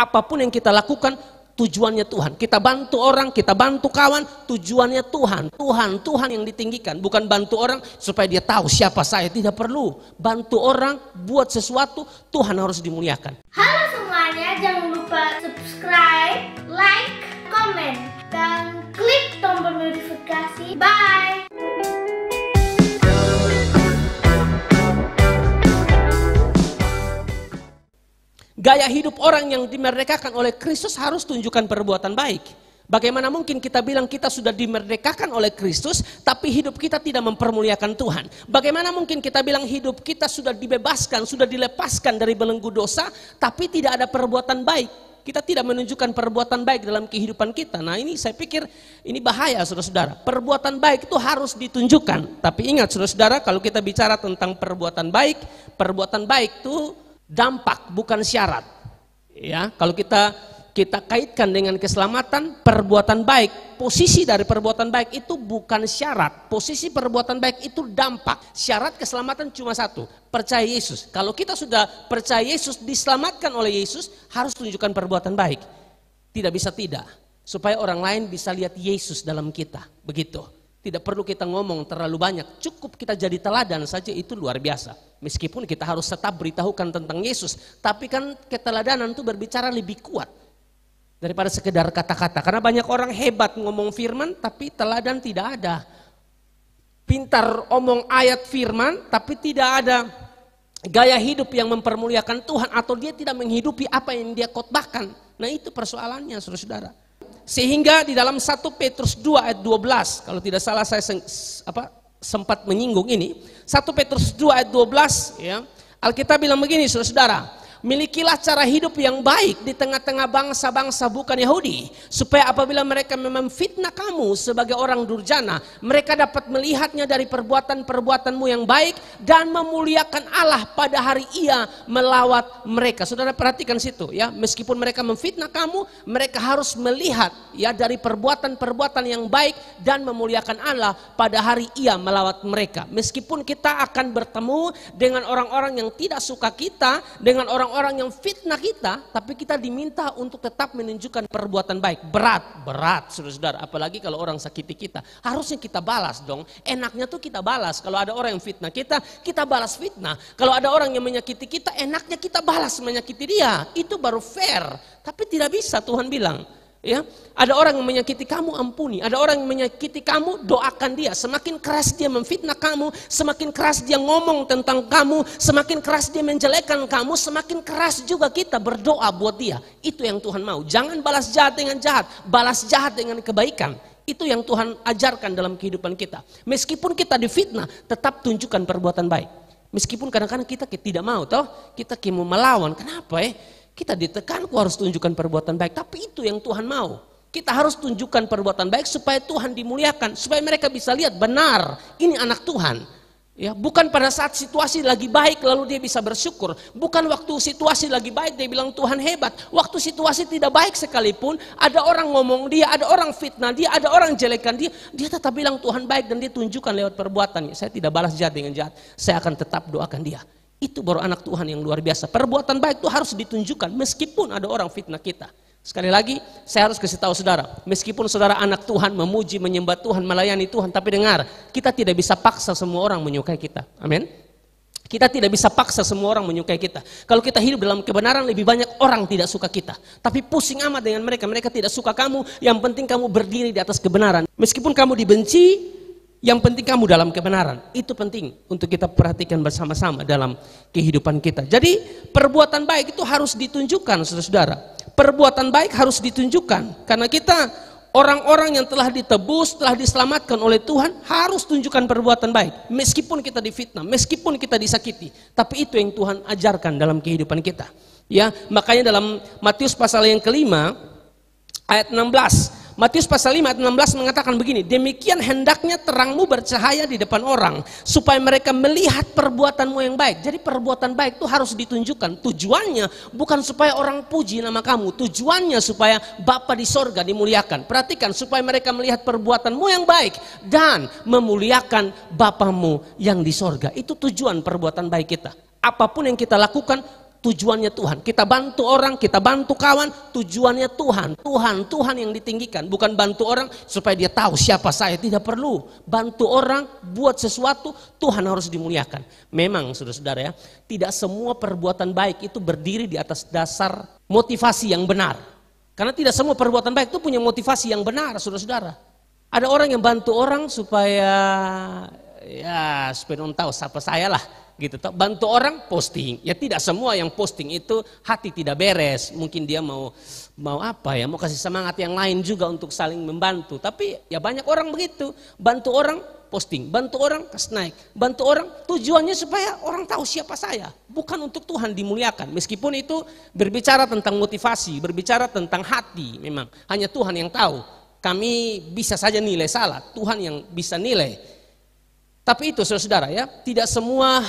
Apapun yang kita lakukan, tujuannya Tuhan. Kita bantu orang, kita bantu kawan, tujuannya Tuhan. Tuhan yang ditinggikan. Bukan bantu orang supaya dia tahu siapa saya. Tidak perlu. Bantu orang, buat sesuatu, Tuhan harus dimuliakan. Halo semuanya, jangan lupa subscribe, like, komen, dan klik tombol notifikasi. Bye! Gaya hidup orang yang dimerdekakan oleh Kristus harus tunjukkan perbuatan baik. Bagaimana mungkin kita bilang kita sudah dimerdekakan oleh Kristus, tapi hidup kita tidak mempermuliakan Tuhan? Bagaimana mungkin kita bilang hidup kita sudah dibebaskan, sudah dilepaskan dari belenggu dosa, tapi tidak ada perbuatan baik? Kita tidak menunjukkan perbuatan baik dalam kehidupan kita. Nah ini saya pikir ini bahaya saudara-saudara. Perbuatan baik itu harus ditunjukkan. Tapi ingat saudara-saudara, kalau kita bicara tentang perbuatan baik itu dampak bukan syarat. Ya, kalau kita kaitkan dengan keselamatan, perbuatan baik, posisi dari perbuatan baik itu bukan syarat. Posisi perbuatan baik itu dampak. Syarat keselamatan cuma satu, percaya Yesus. Kalau kita sudah percaya Yesus, diselamatkan oleh Yesus, harus tunjukkan perbuatan baik. Tidak bisa tidak, supaya orang lain bisa lihat Yesus dalam kita. Begitu. Tidak perlu kita ngomong terlalu banyak, cukup kita jadi teladan saja, itu luar biasa. Meskipun kita harus tetap beritahukan tentang Yesus, tapi kan keteladanan itu berbicara lebih kuat daripada sekedar kata-kata. Karena banyak orang hebat ngomong firman, tapi teladan tidak ada. Pintar omong ayat firman, tapi tidak ada gaya hidup yang mempermuliakan Tuhan, atau dia tidak menghidupi apa yang dia khotbahkan. Nah itu persoalannya saudara-saudara. Sehingga di dalam 1 Petrus 2 ayat 12, kalau tidak salah saya sempat menyinggung ini, 1 Petrus 2 ayat 12 ya, Alkitab bilang begini saudara-saudara, milikilah cara hidup yang baik di tengah-tengah bangsa-bangsa bukan Yahudi, supaya apabila mereka memfitnah kamu sebagai orang durjana, mereka dapat melihatnya dari perbuatan-perbuatanmu yang baik dan memuliakan Allah pada hari Ia melawat mereka. Saudara perhatikan situ ya, meskipun mereka memfitnah kamu, mereka harus melihat ya dari perbuatan-perbuatan yang baik dan memuliakan Allah pada hari Ia melawat mereka. Meskipun kita akan bertemu dengan orang-orang yang tidak suka kita, dengan orang yang fitnah kita, tapi kita diminta untuk tetap menunjukkan perbuatan baik. Berat saudara-saudara, apalagi kalau orang sakiti kita, harusnya kita balas dong. Enaknya tuh kita balas. Kalau ada orang yang fitnah kita balas fitnah. Kalau ada orang yang menyakiti kita, enaknya kita balas menyakiti dia. Itu baru fair. Tapi tidak bisa, Tuhan bilang. Ya, ada orang yang menyakiti kamu, ampuni. Ada orang yang menyakiti kamu, doakan dia. Semakin keras dia memfitnah kamu, semakin keras dia ngomong tentang kamu, semakin keras dia menjelekkan kamu, semakin keras juga kita berdoa buat dia. Itu yang Tuhan mau. Jangan balas jahat dengan jahat, balas jahat dengan kebaikan. Itu yang Tuhan ajarkan dalam kehidupan kita. Meskipun kita difitnah, tetap tunjukkan perbuatan baik. Meskipun kadang-kadang kita tidak mau, toh kita mau melawan. Kenapa ya? Kita ditekan, harus tunjukkan perbuatan baik. Tapi itu yang Tuhan mau. Kita harus tunjukkan perbuatan baik supaya Tuhan dimuliakan. Supaya mereka bisa lihat benar, ini anak Tuhan. Ya, bukan pada saat situasi lagi baik lalu dia bisa bersyukur. Bukan waktu situasi lagi baik dia bilang Tuhan hebat. Waktu situasi tidak baik sekalipun, ada orang ngomong dia, ada orang fitnah dia, ada orang jelekan dia, dia tetap bilang Tuhan baik dan dia tunjukkan lewat perbuatannya. Saya tidak balas jahat dengan jahat, saya akan tetap doakan dia. Itu baru anak Tuhan yang luar biasa. Perbuatan baik itu harus ditunjukkan meskipun ada orang fitnah kita. Sekali lagi saya harus kasih tahu saudara, meskipun saudara anak Tuhan, memuji, menyembah Tuhan, melayani Tuhan, tapi dengar, kita tidak bisa paksa semua orang menyukai kita. Amin. Kita tidak bisa paksa semua orang menyukai kita. Kalau kita hidup dalam kebenaran, lebih banyak orang tidak suka kita. Tapi pusing amat dengan mereka, mereka tidak suka kamu, yang penting kamu berdiri di atas kebenaran. Meskipun kamu dibenci, yang penting kamu dalam kebenaran. Itu penting untuk kita perhatikan bersama-sama dalam kehidupan kita. Jadi perbuatan baik itu harus ditunjukkan saudara-saudara. Perbuatan baik harus ditunjukkan. Karena kita orang-orang yang telah ditebus, telah diselamatkan oleh Tuhan, harus tunjukkan perbuatan baik. Meskipun kita difitnah, meskipun kita disakiti. Tapi itu yang Tuhan ajarkan dalam kehidupan kita. Ya, makanya dalam Matius pasal yang kelima ayat 16. Matius pasal 5 ayat 16 mengatakan begini, demikian hendaknya terangmu bercahaya di depan orang, supaya mereka melihat perbuatanmu yang baik. Jadi perbuatan baik itu harus ditunjukkan. Tujuannya bukan supaya orang puji nama kamu, tujuannya supaya Bapa di sorga dimuliakan. Perhatikan, supaya mereka melihat perbuatanmu yang baik dan memuliakan Bapamu yang di sorga. Itu tujuan perbuatan baik kita. Apapun yang kita lakukan, tujuannya Tuhan. Kita bantu orang, kita bantu kawan, tujuannya Tuhan. Tuhan yang ditinggikan. Bukan bantu orang supaya dia tahu siapa saya. Tidak perlu. Bantu orang, buat sesuatu, Tuhan harus dimuliakan. Memang saudara-saudara ya, tidak semua perbuatan baik itu berdiri di atas dasar motivasi yang benar. Karena tidak semua perbuatan baik itu punya motivasi yang benar, saudara-saudara. Ada orang yang bantu orang supaya orang tahu siapa saya lah. Gitu, bantu orang posting, ya tidak semua yang posting itu hati tidak beres, mungkin dia mau kasih semangat yang lain juga untuk saling membantu, tapi ya banyak orang begitu, bantu orang posting, bantu orang kasih naik, bantu orang tujuannya supaya orang tahu siapa saya, bukan untuk Tuhan dimuliakan, meskipun itu berbicara tentang motivasi, berbicara tentang hati, memang hanya Tuhan yang tahu, kami bisa saja nilai salah, Tuhan yang bisa nilai. Tapi itu saudara ya, tidak semua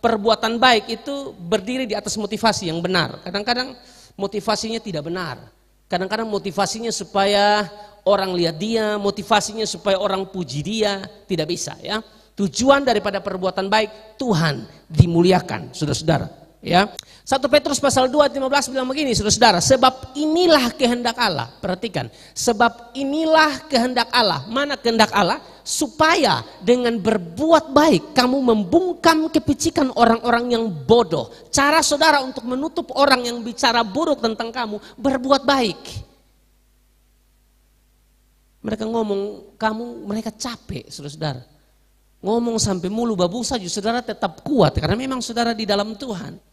perbuatan baik itu berdiri di atas motivasi yang benar. Kadang-kadang motivasinya tidak benar. Kadang-kadang motivasinya supaya orang lihat dia, motivasinya supaya orang puji dia, tidak bisa ya. Tujuan daripada perbuatan baik Tuhan dimuliakan, saudara-saudara. Ya, 1 Petrus pasal 2 ayat 15 bilang begini, saudara-saudara, sebab inilah kehendak Allah. Perhatikan, sebab inilah kehendak Allah. Mana kehendak Allah? Supaya dengan berbuat baik kamu membungkam kepicikan orang-orang yang bodoh. Cara saudara untuk menutup orang yang bicara buruk tentang kamu, berbuat baik. Mereka ngomong mereka capek, saudara-saudara. Ngomong sampai mulu babu saja, saudara tetap kuat karena memang saudara di dalam Tuhan.